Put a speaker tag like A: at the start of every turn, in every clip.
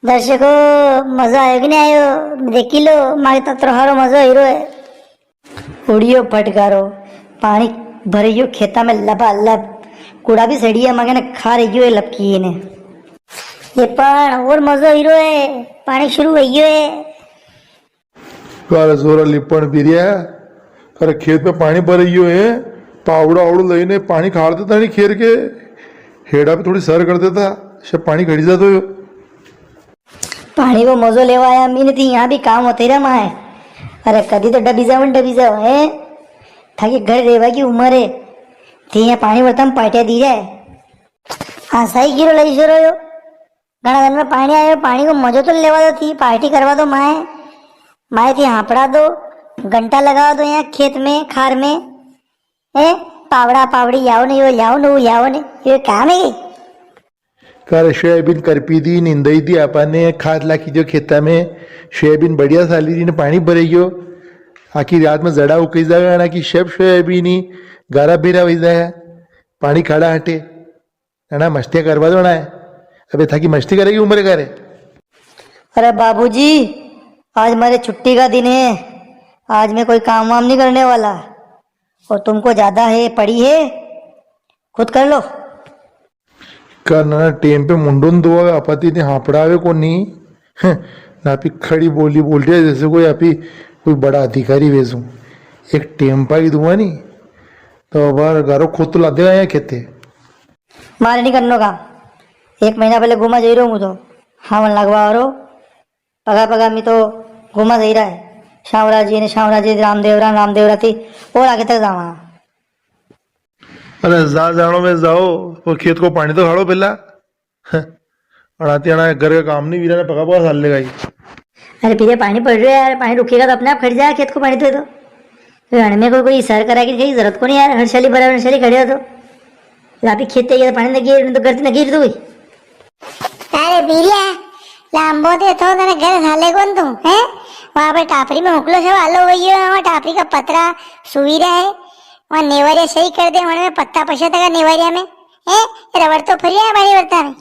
A: दर्शको मजा आयो कि नहीं आयो देखी लो। मारे तत्रो हारो मजा हीरो है। उड़ियो फटकारो पानी भरी गयो खेता में लबालब। कूड़ा भी सड़ी है मगे ने खा रही है लपकी ने। ये पण और मजा हीरो है। पानी शुरू हो गयो है।
B: कारे जोरा लिपण बिरिया कारे खेत में पानी भर गयो है। पावड़ा आवड़ो लईने पानी खाड़ देता नहीं खेर के हेड़ा पे थोड़ी सर कर देता सब पानी खड़ी जातो यो।
A: पानी को मजो लेवा आया मीन थी यहाँ भी काम होते रहा माए। अरे कदी तो डबी जाओ है थाकी घर रेवा की उम्र है थी यहाँ पानी बर्तन पाटिया दी जाए। हाँ सही गिरो लई सो यो घना दिन में पानी आयो पानी को मजो तो लेवा दो थी पार्टी करवा दो माए। माए थी हाँपड़ा दो घंटा लगा दो यहाँ खेत में खार में है। पावड़ा पावड़ी याओ नहीं याओ नहीं ये काम है ये।
B: कारे सोयाबीन करपी दी निंदाई दी आपने खाद लाखी जो खेता में सोयाबीन बढ़िया साली दी ने पानी भरे गयो। आखी रात में जड़ा उकई जावे ना कि सब सोयाबीन ही गारा बेरा वही जाए पानी खड़ा हटे ना मस्तियाँ करवा दो ना है। अबे थाकी मस्ती करेगी उम्र करे।
A: अरे बाबूजी आज मेरे छुट्टी का दिन है। आज मैं कोई काम वाम नहीं करने वाला और तुमको ज्यादा है पड़ी है खुद कर लो।
B: करना टेम पे मुंडून दो आपत्ति ने हाँपड़ावे को नहीं ना पी खड़ी बोली बोल रही है जैसे कोई आपी कोई बड़ा अधिकारी वेजू एक टेम्पा की दुआ नहीं तो बार गारो खुद तो ला देगा यहाँ खेते
A: मारे नहीं करने का। एक महीना पहले घुमा जा रहा हूँ तो हाँ मन लगवा रो पगा मैं तो घुमा जा रहा है। शावरा जी रामदेवरा थी और आगे तक जावा।
B: अरे जानो में जाओ वो खेत को पानी तो खाड़ो पहला और आती आना घर का काम नहीं वीरा ने पका पका साल लेगा ही।
A: अरे पीछे पानी पड़ रहा है यार पानी रुकेगा तो अपने आप खड़ जाएगा खेत को पानी दे दो। तो में कोई सर करा की कहीं जरूरत को नहीं यार हर्षाली बराबर हर्षाली खड़े हो तो आप ही खेत गया पानी लगी तो घर लगी तो कोई। अरे बीरिया लांबो दे तो तने घर साले कौन तू है वहां पे टापरी में मोकलो से वालो गई है वहां टापरी का पतरा सुवीरा है वहां नेवरिया सही कर दे वहां में पत्ता पछता का नेवरिया में है रबड़ तो फरिया है भाई बर्ता में।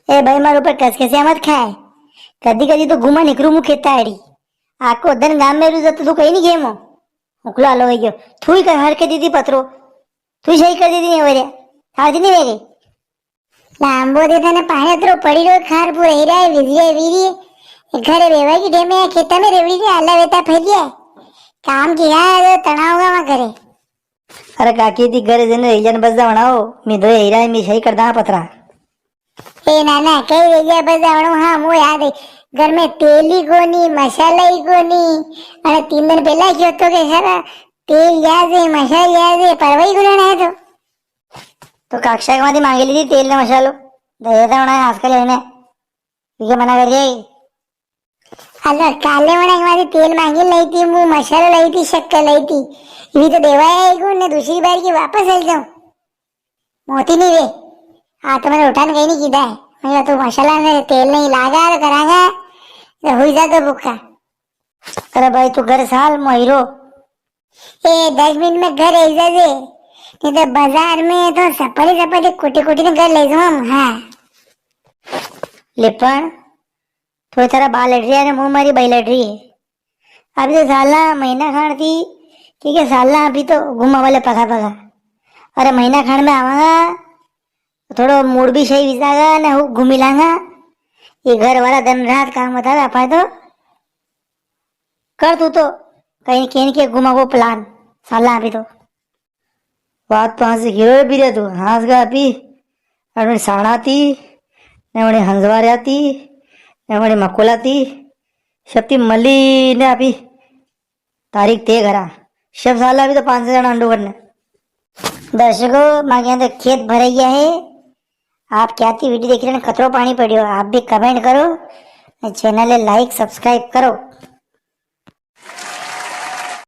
A: ए भाई मारे ऊपर कस के मत खाए कदी कदी तो घुमा निकरू मु खेता आड़ी आको धन गाम में रुजत तो कहीं नहीं गेमो मोकलो आलो गई थू कर हर के दीदी पत्रो तू सही कर दीदी नेवरिया आज नहीं वेगे लांबो दे तने पानी अतरो पड़ी रो खार पूरा हीरा है विजय वीरी घरे रेवा की डेमे खेता में रेवड़ी ने आला वेता फैलिया काम किया है तो तनाव का वहां करे। अरे काकी दी घरे जने रेजन बजा बनाओ मी दो हीरा मी सही कर दा पत्रा ए नाना कई रेजा बजा बनाओ। हां मो याद है घर में तेल ही कोनी मसाला ही कोनी अरे 3 दिन पहला क्यों तो के सारा तेल याद है मसाला याद है परवई गुना है तो कक्षा मध्ये मांगेली थी तेल ने मसालो देता होना आजकल लेने ये मना कर रही। अल्लाह काले मना के तेल मांगे लाई थी मु मसाला लाई थी शक्कर लाई थी ये तो देवाया है ने दूसरी बार की वापस चल जाऊं मोती नहीं वे हाँ तो मैंने उठान कहीं नहीं कीधा है मैं तो मसाला ने तेल नहीं लागा करागा तो हुई जा तो भूखा। अरे भाई तू घर साल मोहिरो ए 10 मिनट में घर ऐसा दे नहीं तो बाजार में तो सपड़ी कोटी ने घर ले जाऊं। हाँ लिपण थोड़ी तरह बाल लड़ रही है मुंह मारी बाई लड़ रही है। अभी तो साला महीना खान थी ठीक है साला अभी तो घुमा वाले पका अरे महीना खान में आवागा थोड़ा मूड भी सही विजागा ना घूमी लांगा ये घर वाला दिन रात काम बता रहा तो कर तू तो कहीं कहीं के घुमा को प्लान साला अभी तो बात तो से गिरो भी रे तू हाँस गा अभी अरे साड़ा थी ने हंसवार थी ने मकोला थी शक्ति मली ने अभी तारीख ते घरा सब साल अभी तो 5 जन अंडो करने। दर्शकों मांगे यहाँ तो खेत भर गया है। आप क्या थी वीडियो देख रहे हैं कतरो पानी पड़ियो आप भी कमेंट करो चैनल लाइक सब्सक्राइब करो।